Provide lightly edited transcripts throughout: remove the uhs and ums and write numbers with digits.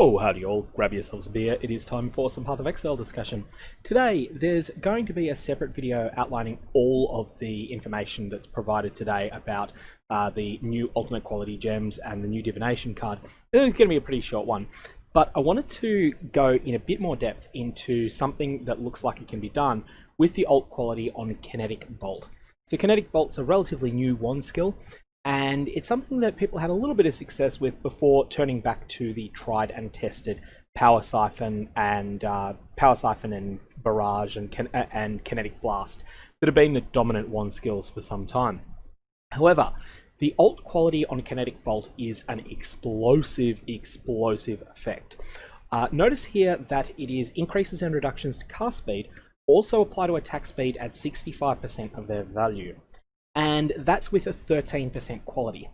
Oh, howdy all, grab yourselves a beer, it is time for some Path of Exile discussion. Today, there's going to be a separate video outlining all of the information that's provided today about the new alternate quality gems and the new divination card. It's going to be a pretty short one, but I wanted to go in a bit more depth into something that looks like it can be done with the alt quality on Kinetic Bolt. So Kinetic Bolt's a relatively new wand skill, and it's something that people had a little bit of success with before turning back to the tried and tested Power Siphon and Barrage and Kinetic Blast that have been the dominant wand skills for some time. However, the alt quality on Kinetic Bolt is an explosive effect. Notice here that it is increases and reductions to cast speed also apply to attack speed at 65% of their value. And that's with a 13% quality.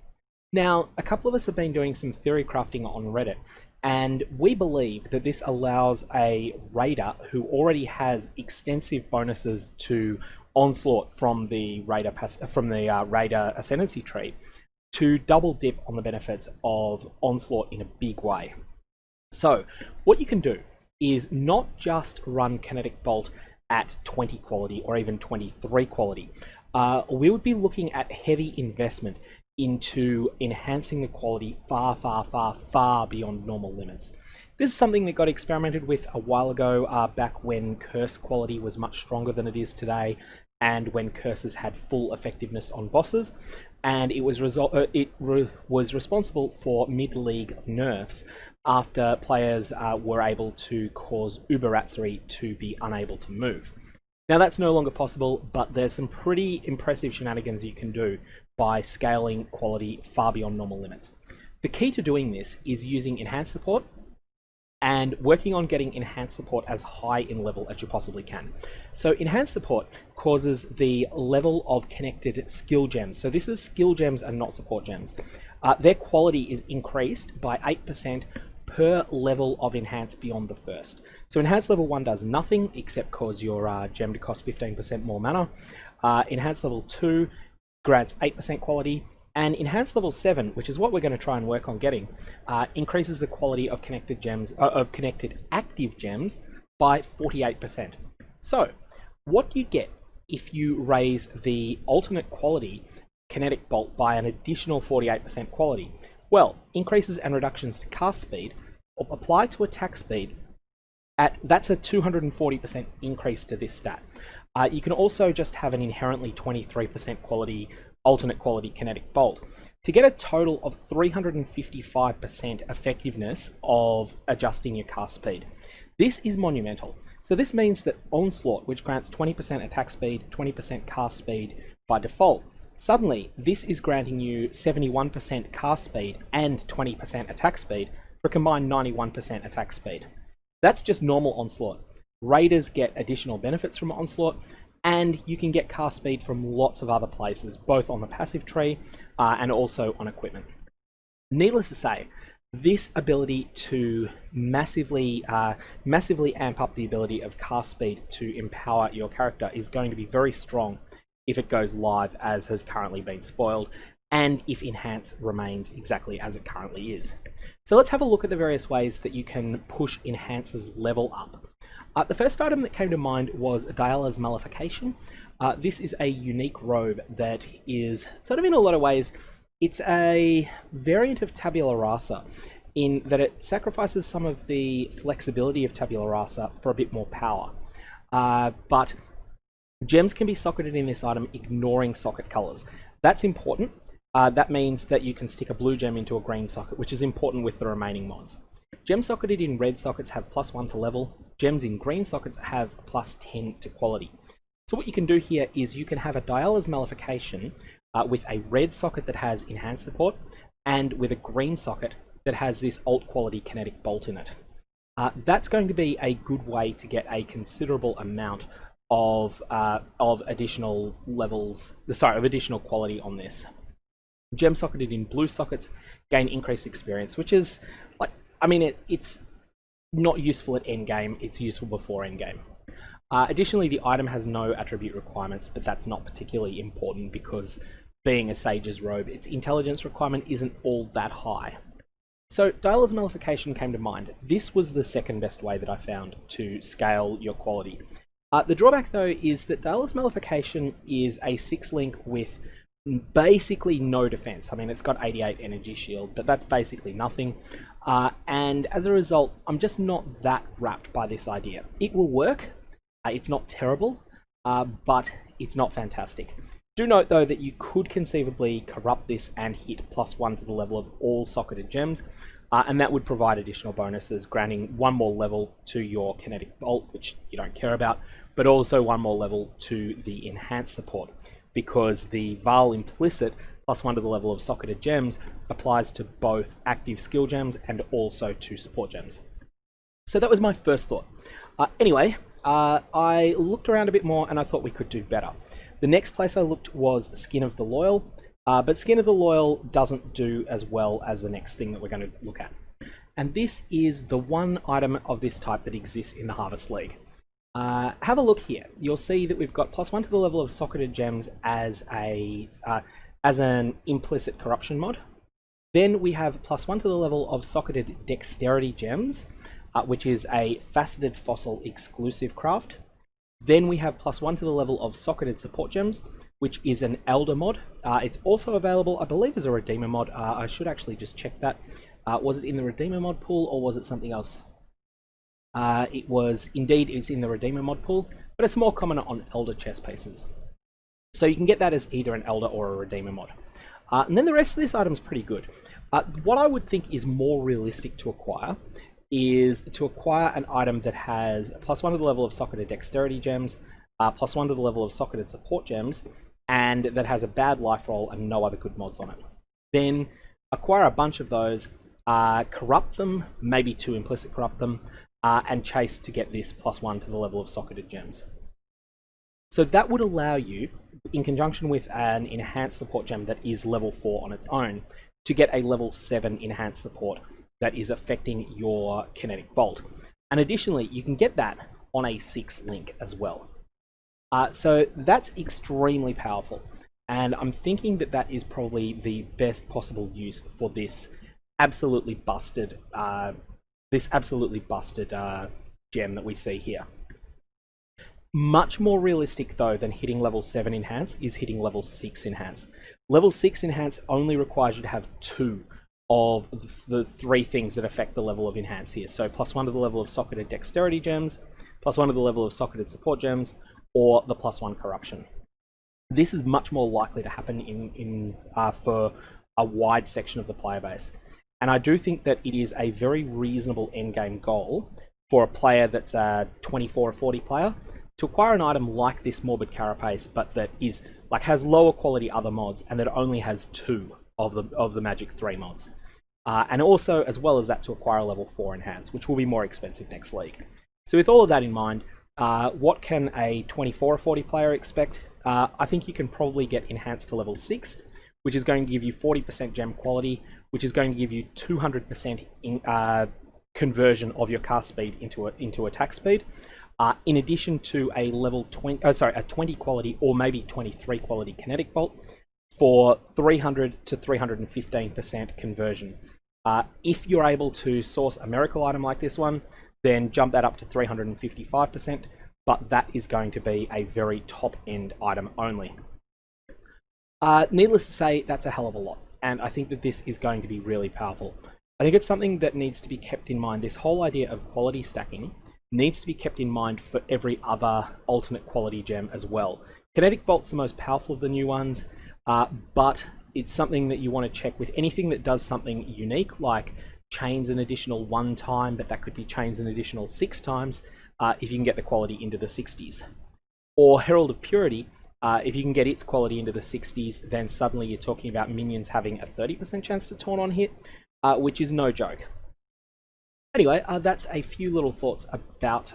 Now, a couple of us have been doing some theory crafting on Reddit, and we believe that this allows a raider who already has extensive bonuses to Onslaught from the raider ascendancy tree to double dip on the benefits of Onslaught in a big way. So, what you can do is not just run Kinetic Bolt at 20 quality or even 23 quality. We would be looking at heavy investment into enhancing the quality far beyond normal limits. This is something that got experimented with a while ago, back when curse quality was much stronger than it is today, and when curses had full effectiveness on bosses, and it was responsible for mid-league nerfs after players were able to cause Uberatzery to be unable to move. Now that's no longer possible, but there's some pretty impressive shenanigans you can do by scaling quality far beyond normal limits. The key to doing this is using enhanced support and working on getting enhanced support as high in level as you possibly can. So enhanced support causes the level of connected skill gems. So this is skill gems and not support gems. Their quality is increased by 8% per level of enhanced beyond the first. So enhanced level 1 does nothing except cause your gem to cost 15% more mana. Enhanced level 2 grants 8% quality, and enhanced level 7, which is what we're going to try and work on getting, increases the quality of connected gems, of connected active gems by 48%. So what do you get if you raise the alternate quality Kinetic Bolt by an additional 48% quality? Well, increases and reductions to cast speed apply to attack speed. That's a 240% increase to this stat. You can also just have an inherently 23% quality alternate quality Kinetic Bolt to get a total of 355% effectiveness of adjusting your cast speed. This is monumental. So this means that Onslaught, which grants 20% attack speed, 20% cast speed by default, suddenly this is granting you 71% cast speed and 20% attack speed for a combined 91% attack speed. That's just normal Onslaught. Raiders get additional benefits from Onslaught, and you can get cast speed from lots of other places, both on the passive tree and also on equipment. Needless to say, this ability to massively amp up the ability of cast speed to empower your character is going to be very strong if it goes live as has currently been spoiled, and if Enhance remains exactly as it currently is. So let's have a look at the various ways that you can push Enhance's level up. The first item that came to mind was Diala's Malefication. This is a unique robe that is sort of, in a lot of ways, it's a variant of Tabula Rasa in that it sacrifices some of the flexibility of Tabula Rasa for a bit more power. But gems can be socketed in this item ignoring socket colors. That's important. That means that you can stick a blue gem into a green socket, which is important with the remaining mods. Gems socketed in red sockets have +1 to level. Gems in green sockets have +10 to quality. So what you can do here is you can have a Diala's Malefication with a red socket that has enhanced support and with a green socket that has this alt quality Kinetic Bolt in it. That's going to be a good way to get a considerable amount of additional additional quality on this. Gem socketed in blue sockets gain increased experience, which is like, I mean, it's not useful at endgame, it's useful before endgame. Additionally, the item has no attribute requirements, but that's not particularly important because being a Sage's robe, its intelligence requirement isn't all that high. So Dialer's Nullification came to mind. This was the second best way that I found to scale your quality. The drawback though is that Dialer's Nullification is a 6-link with basically no defense. I mean, it's got 88 energy shield, but that's basically nothing. And as a result, I'm just not that wrapped by this idea. It will work. It's not terrible, but it's not fantastic. Do note though that you could conceivably corrupt this and hit +1 to the level of all socketed gems, and that would provide additional bonuses, granting 1 more level to your kinetic bolt, which you don't care about, but also 1 more level to the enhanced support, because the Vaal implicit +1 to the level of socketed gems applies to both active skill gems and also to support gems. So that was my first thought. Anyway, I looked around a bit more and I thought we could do better. The next place I looked was Skin of the Loyal, but Skin of the Loyal doesn't do as well as the next thing that we're going to look at. And this is the one item of this type that exists in the Harvest League. Have a look here. You'll see that we've got +1 to the level of socketed gems as an implicit corruption mod. Then we have +1 to the level of socketed dexterity gems, which is a faceted fossil exclusive craft. Then we have +1 to the level of socketed support gems, which is an Elder mod. It's also available, I believe, as a Redeemer mod. I should actually just check that. Was it in the Redeemer mod pool or was it something else? It was indeed, it's in the Redeemer mod pool, but it's more common on Elder chest pieces. So you can get that as either an Elder or a Redeemer mod. And then the rest of this item is pretty good. What I would think is more realistic to acquire is to acquire an item that has +1 to the level of socketed dexterity gems, +1 to the level of socketed support gems, and that has a bad life roll and no other good mods on it. Then acquire a bunch of those, corrupt them, maybe 2 implicit corrupt them, and chase to get this +1 to the level of socketed gems. So that would allow you, in conjunction with an enhanced support gem that is level 4 on its own, to get a level 7 enhanced support that is affecting your kinetic bolt. And additionally, you can get that on a 6-link as well. So that's extremely powerful. And I'm thinking that that is probably the best possible use for this absolutely busted gem that we see here. Much more realistic though than hitting level 7 enhance is hitting level 6 enhance. Level 6 enhance only requires you to have 2 of the 3 things that affect the level of enhance here. So +1 to the level of socketed dexterity gems, +1 to the level of socketed support gems, or the +1 corruption. This is much more likely to happen for a wide section of the player base. And I do think that it is a very reasonable endgame goal for a player that's a 24 or 40 player to acquire an item like this Morbid Carapace, but that is has lower quality other mods and that only has 2 of the Magic 3 mods. And also, as well as that, to acquire a level 4 enhance, which will be more expensive next league. So with all of that in mind, what can a 24 or 40 player expect? I think you can probably get enhanced to level 6, which is going to give you 40% gem quality, which is going to give you 200% conversion of your cast speed into attack speed, in addition to a level 20, a 20 quality or maybe 23 quality kinetic bolt for 300 to 315% conversion. If you're able to source a miracle item like this one, then jump that up to 355%, but that is going to be a very top end item only. Needless to say, that's a hell of a lot, and I think that this is going to be really powerful. I think it's something that needs to be kept in mind. This whole idea of quality stacking needs to be kept in mind for every other alternate quality gem as well. Kinetic Bolt's the most powerful of the new ones, but it's something that you want to check with anything that does something unique, like chains an additional 1 time, but that could be chains an additional 6 times, if you can get the quality into the 60s. Or Herald of Purity, if you can get its quality into the 60s, then suddenly you're talking about minions having a 30% chance to taunt on hit, which is no joke. Anyway, that's a few little thoughts about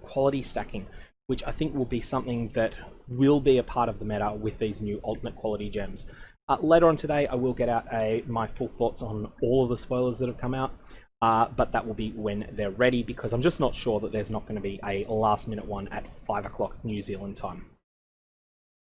quality stacking, which I think will be something that will be a part of the meta with these new alternate quality gems. Later on today, I will get out my full thoughts on all of the spoilers that have come out, but that will be when they're ready, because I'm just not sure that there's not going to be a last minute one at 5 o'clock New Zealand time.